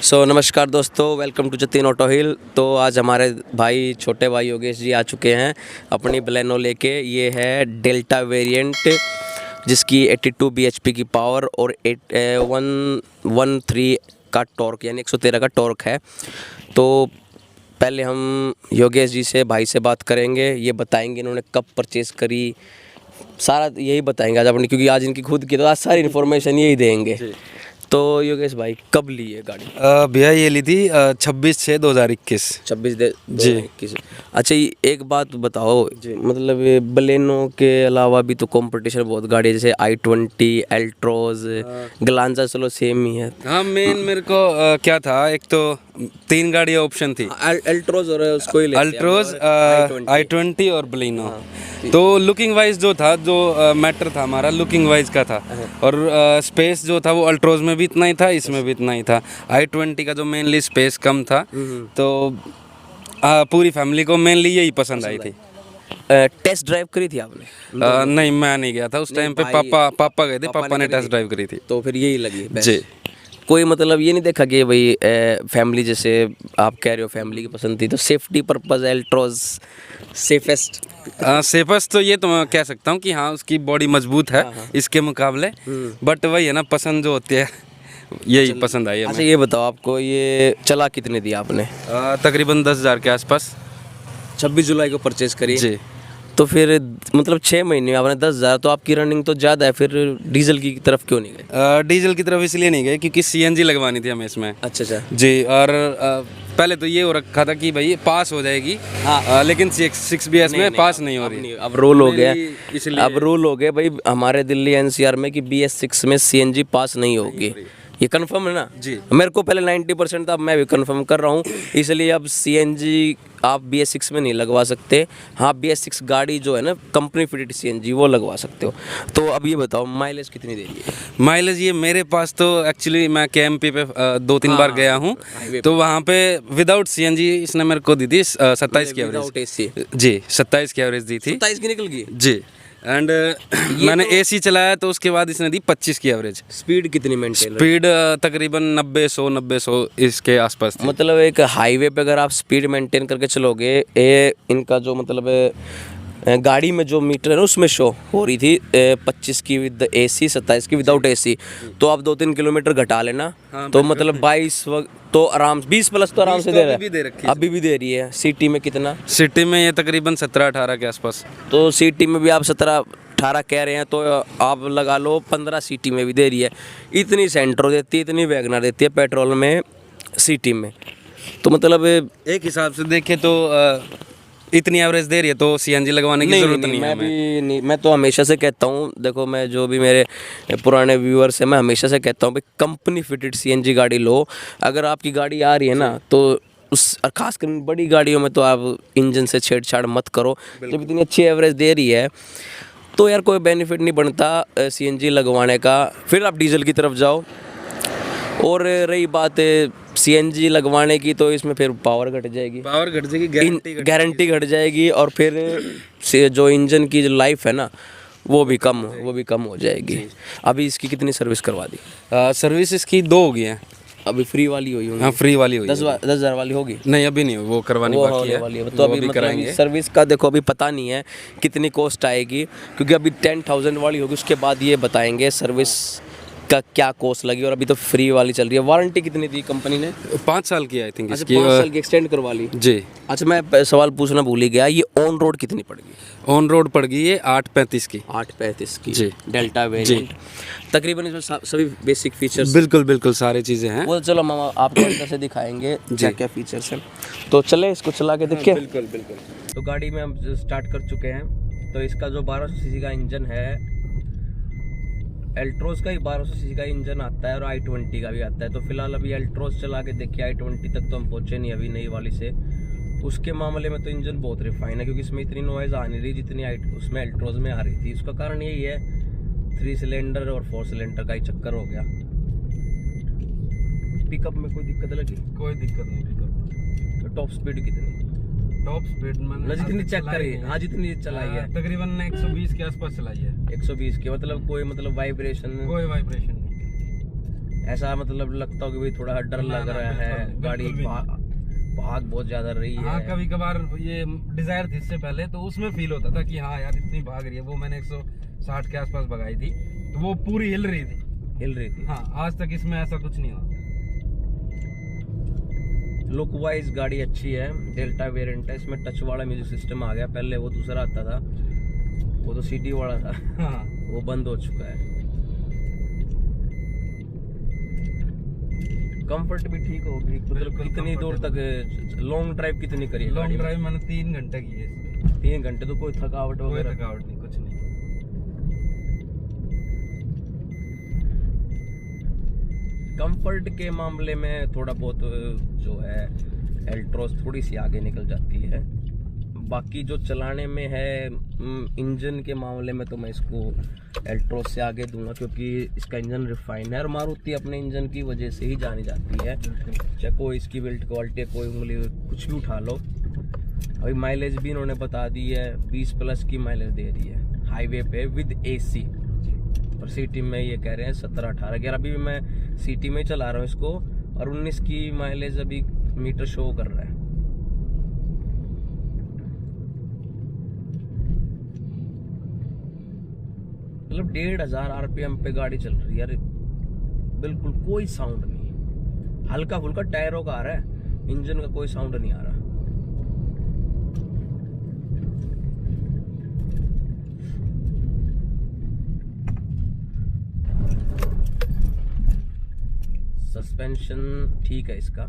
नमस्कार दोस्तों, welcome to Jatin auto हिल। तो आज हमारे भाई छोटे भाई योगेश जी आ चुके हैं अपनी बलेनो लेके। ये है डेल्टा वेरिएंट जिसकी 82 bhp की पावर और 113 का टॉर्क यानी 113 का टॉर्क है। तो पहले हम योगेश जी से भाई से बात करेंगे, ये बताएंगे इन्होंने कब परचेज़ करी, सारा यही बताएंगे आज अपनी, क्योंकि आज इनकी खुद की तो आज सारी इन्फॉर्मेशन यही देंगे। तो योगेश भाई कब ली है गाड़ी? भैया ये ली थी 26/6/2021। 26/2021। अच्छा, एक बात बताओ, मतलब ये बलेनो के अलावा भी तो कंपटीशन बहुत गाड़ी है, जैसे i20, एल्ट्रोज, ग्लांजा, चलो सेम ही है। हाँ, मेरे को क्या था, एक तो 3 गाड़ी ऑप्शन थी, एल्ट्रोज और उसको ही लेते हैं, अल्ट्रोज, i20 और बलेनो। तो लुकिंग वाइज जो था, जो मैटर था हमारा लुकिंग वाइज का था, और स्पेस जो था वो अल्ट्रोज में भी इतना ही था, इसमें भी इतना ही था। i20 का जो मेनली स्पेस कम था, तो पूरी फैमिली को मेनली यही पसंद आई थी। टेस्ट ड्राइव करी थी आपने? नहीं, मैं नहीं गया था उस टाइम पे, पापा गए थे, पापा ने टेस्ट ड्राइव करी थी। तो फिर यही लगी जी। कोई मतलब ये नहीं देखा कि भाई फैमिली, जैसे आप कह रहे हो फैमिली की पसंद थी, तो safety purpose Altroz safest? Safest तो ये तो मैं कह सकता हूँ कि हाँ, उसकी बॉडी मजबूत है इसके मुकाबले, बट वही है ना, पसंद जो होती है यही पसंद आई है। अच्छा, ये बताओ आपको ये चला कितने दी आपने? तकरीबन 10,000 के आसपास। 26 जुलाई को परचेज करी जी। तो फिर मतलब 6 महीने में आपने 10,000, तो आपकी रनिंग तो ज़्यादा है, फिर डीजल की तरफ क्यों नहीं गए? डीजल की तरफ इसलिए नहीं गए क्योंकि CNG लगवानी थी हमें इसमें। अच्छा जी। और पहले तो ये हो रखा था कि भाई पास हो जाएगी, लेकिन 6BS में पास नहीं हो रही। अब रूल हो गया, इसलिए अब रूल हो गया भाई हमारे दिल्ली NCR में कि BS6 में CNG पास नहीं होगी। ये कंफर्म है ना? जी। मेरे को पहले 90% था, अब मैं भी कंफर्म कर रहा हूँ। इसलिए अब CNG आप BS6 में नहीं लगवा सकते। हाँ, BS6 गाड़ी जो है ना कंपनी फिटेड CNG वो लगवा सकते हो। तो अब ये बताओ माइलेज कितनी दे रही है? माइलेज ये मेरे पास तो एक्चुअली मैं KMP पे 2-3 बार गया हूँ, तो वहाँ पे विदाउट CNG इसने मेरे को दी थी 27 की एवरेज। जी, 27 की एवरेज दी थी। 27 की निकल गई? जी। एंड मैंने AC चलाया तो उसके बाद इसने दी 25 की एवरेज। स्पीड कितनी मेंटेन? स्पीड तकरीबन 90-100 इसके आसपास थी। मतलब एक हाईवे पे अगर आप स्पीड मेंटेन करके चलोगे, ये इनका जो मतलब गाड़ी में जो मीटर है ना उसमें शो हो रही थी 25 की विद AC, 27 की विदाउट AC। तो आप 2-3 किलोमीटर घटा लेना, तो मतलब 22 तो आराम 20+ तो आराम से दे रहा है, अभी भी दे रही है। सिटी में कितना? सिटी में ये तकरीबन 17-18 के आसपास। तो सिटी में भी आप 17-18 कह रहे हैं, तो आप लगा लो 15 सिटी में भी दे रही है। इतनी सेंट्रो देती है, इतनी वैगनर देती है पेट्रोल में सिटी में, तो मतलब एक हिसाब से देखें तो इतनी एवरेज दे रही है तो CNG लगवाने की जरूरत नहीं है। मैं तो हमेशा से कहता हूँ, देखो मैं जो भी मेरे पुराने व्यूअर्स हैं, मैं हमेशा से कहता हूँ भाई कंपनी फिटेड CNG गाड़ी लो। अगर आपकी गाड़ी आ रही है ना, तो उस खासकर बड़ी गाड़ियों में तो आप इंजन से छेड़छाड़ मत करो। जब इतनी अच्छी एवरेज दे रही है तो यार कोई बेनिफिट नहीं बनता CNG लगवाने का, फिर आप डीजल की तरफ जाओ। और रही बात CNG लगवाने की, तो इसमें फिर पावर घट जाएगी, गारंटी घट जाएगी, और फिर जो इंजन की जो लाइफ है ना वो भी कम हो जाएगी। अभी इसकी कितनी सर्विस करवा दी? सर्विस इसकी 2 हो गई है। अभी फ्री वाली हुई होगी? हाँ, फ्री वाली हुई। 10,000 वाली होगी? नहीं, अभी नहीं, वो करवानी बाकी है। तो अभी मतलब सर्विस का देखो अभी पता नहीं है कितनी कॉस्ट आएगी, क्योंकि अभी 10,000 वाली होगी, उसके बाद ये बताएंगे सर्विस का क्या कॉस्ट लगी। और अभी तो फ्री वाली चल रही है। वारंटी कितनी दी कंपनी ने? 5 साल की आई थिंक इसकी। 5 साल की एक्सटेंड करवा ली? जी। अच्छा, मैं सवाल पूछना भूल ही गया, ये ऑन रोड कितनी पड़ गई? ऑन रोड पड़ गई है 835 की। 835 की? जी। Delta variant. तकरीबन इसमें सभी बेसिक फीचर्स? बिल्कुल सारी चीज़ें हैं। वो चलो मामा आपको अंदर से दिखाएंगे क्या क्या फीचर्स हैं, तो चले इसको चला के देखिए। बिल्कुल। तो गाड़ी में हम स्टार्ट कर चुके हैं। तो इसका जो 1200 सीसी का इंजन है, एल्ट्रोज का ही 1200 सीसी का इंजन आता है और i20 का भी आता है। तो फिलहाल अभी एल्ट्रोज चला के देखिए, i20 तक तो हम पहुँचे नहीं अभी नई वाली से। उसके मामले में तो इंजन बहुत रिफाइन है, क्योंकि इसमें इतनी नॉइज़ आ नहीं रही जितनी उसमें एल्ट्रोज में आ रही थी। उसका कारण यही है 3 सिलेंडर और 4 सिलेंडर का ही चक्कर हो गया। पिकअप में कोई दिक्कत लगी? कोई दिक्कत नहीं पिकअप। तो टॉप स्पीड कितनी? टॉप स्पीड मैंने जितनी चेक करी है, हाँ जितनी चलाई है, तकरीबन 120 के आसपास चलाई है। 120 के मतलब कोई मतलब वाइब्रेशन? कोई वाइब्रेशन नहीं। ऐसा मतलब लगता हो कि भाई थोड़ा डर लग रहा है, गाड़ी भाग बहुत ज्यादा रही है? हाँ, कभी कभार ये डिजायर थी इससे पहले, तो उसमें फील होता था कि हाँ यार इतनी भाग रही है। वो मैंने 160 के आसपास भगाई थी, तो वो पूरी हिल रही थी। हाँ, आज तक इसमें ऐसा कुछ नहीं हुआ। लुक वाइज गाड़ी अच्छी है, डेल्टा वेरिएंट है, इसमें टच वाला म्यूजिक सिस्टम आ गया। पहले वो दूसरा आता था, वो तो सीडी वाला था। हाँ, वो बंद हो चुका है। कंफर्ट भी ठीक होगी, मतलब कितनी दूर तक लॉन्ग ड्राइव कितनी करी? लॉन्ग ड्राइव मैंने 3 घंटे की है। 3 घंटे तो कोई थकावट वगैरह? कोई थकावट नहीं, कुछ नहीं। कंफर्ट के मामले में थोड़ा बहुत जो है एल्ट्रोस थोड़ी सी आगे निकल जाती है। बाकी जो चलाने में है, इंजन के मामले में तो मैं इसको एल्ट्रोस से आगे दूंगा, क्योंकि इसका इंजन रिफाइन है और मारुति अपने इंजन की वजह से ही जानी जाती है। चाहे कोई इसकी बिल्ड क्वालिटी, कोई उंगली कुछ भी उठा लो। अभी माइलेज भी इन्होंने बता दी है, 20+ की माइलेज दे रही है हाईवे पे विद AC। और सिटी में ये कह रहे हैं 17-18। अभी भी मैं सिटी में चला रहा हूँ इसको, और 19 की माइलेज अभी मीटर शो कर रहा है। मतलब 1500 RPM पे गाड़ी चल रही है यार, बिल्कुल कोई साउंड नहीं। हल्का फुल्का टायरों का आ रहा है, इंजन का कोई साउंड नहीं आ रहा। सस्पेंशन ठीक है इसका,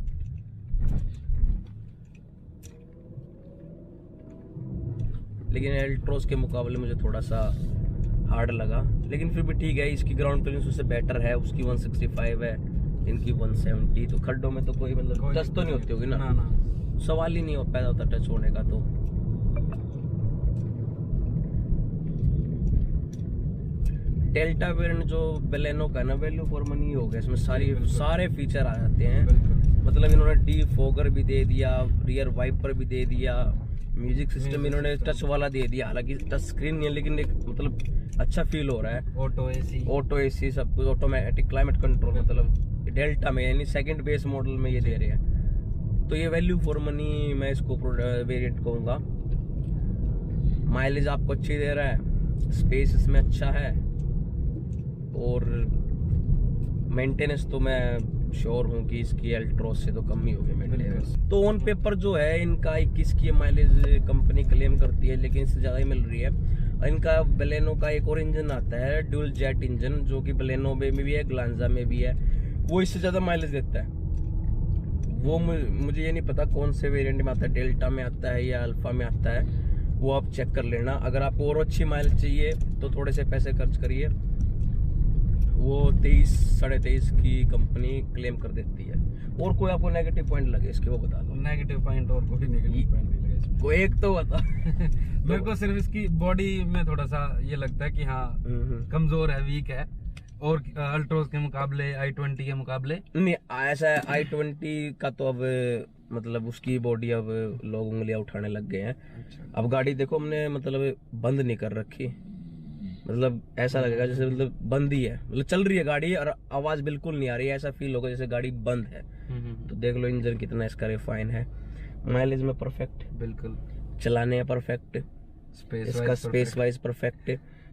लेकिन एल्ट्रोस के मुकाबले मुझे थोड़ा सा हार्ड लगा, लेकिन फिर भी ठीक है। इसकी ग्राउंड क्लियरेंस उससे बेटर है, उसकी 165 है, इनकी 170। तो खड्डों में तो कोई मतलब टच तो नहीं होती होगी ना? सवाल ही नहीं हो पैदा होता टच होने का। तो डेल्टा वेरिएंट जो बेलेनो का ना, वैल्यू फॉर मनी हो गया। इसमें सारे फीचर आ जाते हैं। मतलब इन्होंने डिफोगर भी दे दिया, रियर वाइपर भी दे दिया, म्यूजिक सिस्टम इन्होंने टच वाला दे दिया। हालांकि टच स्क्रीन नहीं है, लेकिन एक मतलब अच्छा फील हो रहा है। ऑटो एसी सब कुछ, ऑटोमेटिक क्लाइमेट कंट्रोल, मतलब डेल्टा में यानी सेकंड बेस मॉडल में ये दे रहे हैं। तो ये वैल्यू फॉर मनी मैं इसको वेरिएंट कहूँगा। माइलेज आपको अच्छी दे रहा है, स्पेस इसमें अच्छा है, और मेंटेनेंस तो मैं श्योर हूँ कि इसकी एल्ट्रोस से तो कम ही होगी मेंटेनेंस। तो ऑन पेपर जो है इनका 21 की माइलेज कंपनी क्लेम करती है, लेकिन इससे ज़्यादा ही मिल रही है। इनका बलेनो का एक और इंजन आता है, ड्यूल जेट इंजन, जो कि बलेनो में भी है, ग्लांजा में भी है। वो इससे ज़्यादा माइलेज देता है। वो मुझे ये नहीं पता कौन से वेरिएंट में आता है, डेल्टा में आता है या अल्फा में आता है, वो आप चेक कर लेना। अगर आपको और अच्छी माइलेज चाहिए तो थोड़े से पैसे खर्च करिए। वो 23-23.5 की कंपनी क्लेम कर देती है। और कोई आपको नेगेटिव पॉइंट लगे इसके, वो बता दो। नेगेटिव पॉइंट और कोई नेगेटिव पॉइंट नहीं लगा इसमें। कोई एक तो बता। मेरे को सिर्फ इसकी बॉडी में थोड़ा सा ये लगता है कि हाँ कमजोर है, वीक है, और अल्ट्रोस के मुकाबले, i20 के मुकाबले नहीं। ऐसा है, i20 का तो अब मतलब उसकी बॉडी अब लोग उंगलियां उठाने लग गए हैं। अब गाड़ी देखो हमने मतलब बंद नहीं कर रखी, मतलब ऐसा लगेगा जैसे मतलब बंद ही है, मतलब चल रही है गाड़ी और आवाज बिल्कुल नहीं आ रही है, ऐसा फील होगा जैसे गाड़ी बंद है। तो देख लो इंजन कितना इसका रिफाइन है। माइलेज में परफेक्ट, बिल्कुल चलाने में परफेक्ट, इसका स्पेस वाइज परफेक्ट।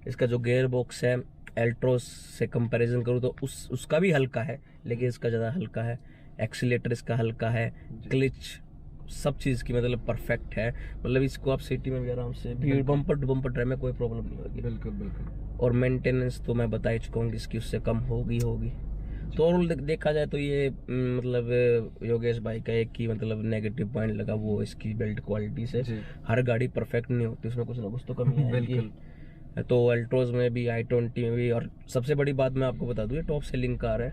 इसका जो गियर बॉक्स है एल्ट्रोस से कंपैरिजन करूँ तो उसका भी हल्का है, लेकिन इसका ज्यादा हल्का है। एक्सीलेटर इसका हल्का है, क्लिच सब चीज की मतलब परफेक्ट है। मतलब इसको आप सिटी में भी आराम से भीड़ बम्पर टू बम्पर ड्राइव में कोई प्रॉब्लम नहीं होगी। बिल्कुल बिल्कुल। और मेंटेनेंस तो मैं बता ही चुका हूँ कि इसकी उससे कम होगी। तो और देखा जाए तो ये मतलब योगेश भाई का एक ही मतलब नेगेटिव पॉइंट लगा, वो इसकी बिल्ड क्वालिटी से। हर गाड़ी परफेक्ट नहीं होती, उसमें कुछ ना कुछ तो कमी है। बिल्कुल। तो अल्ट्रोज में भी, i20 में भी। और सबसे बड़ी बात मैं आपको बता दूं, ये टॉप सेलिंग कार है।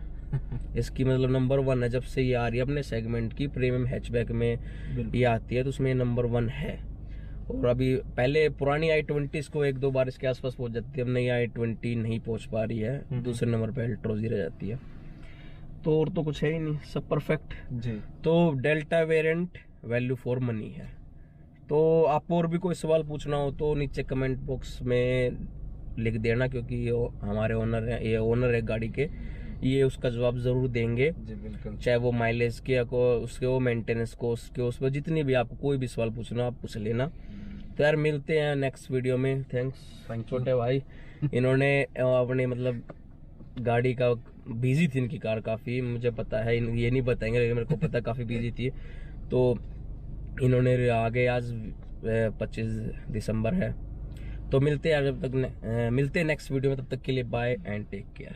इसकी मतलब नंबर 1 है। जब से ये आ रही है अपने सेगमेंट की, प्रीमियम हैचबैक में ये आती है, तो उसमें नंबर 1 है। और अभी पहले पुरानी i20 को 1-2 बार इसके आसपास पहुंच जाती है, अब नई i20 नहीं पहुंच पा रही है। दूसरे नंबर पे अल्ट्रोज ही रह जाती है। तो और तो कुछ है ही नहीं, सब परफेक्ट जी। तो delta variant value for money है। तो आपको और भी कोई सवाल पूछना हो तो नीचे कमेंट बॉक्स में लिख देना, क्योंकि हमारे ओनर है, ये ओनर है गाड़ी के, ये उसका जवाब जरूर देंगे, जी बिल्कुल। चाहे वो माइलेज के को उसके वो मेंटेनेंस को उसके उस पर जितनी भी आपको कोई भी सवाल पूछना आप पूछ लेना। तो यार मिलते हैं नेक्स्ट वीडियो में। थैंक्स छोटे भाई, इन्होंने अपने मतलब गाड़ी का बिजी थी इनकी कार काफ़ी, मुझे पता है, ये नहीं बताएंगे लेकिन मेरे को पता काफ़ी बिजी थी। तो इन्होंने आगे आज 25 दिसंबर है। तो मिलते हैं जब तक मिलते हैं नेक्स्ट वीडियो में, तब तक के लिए बाय एंड टेक केयर।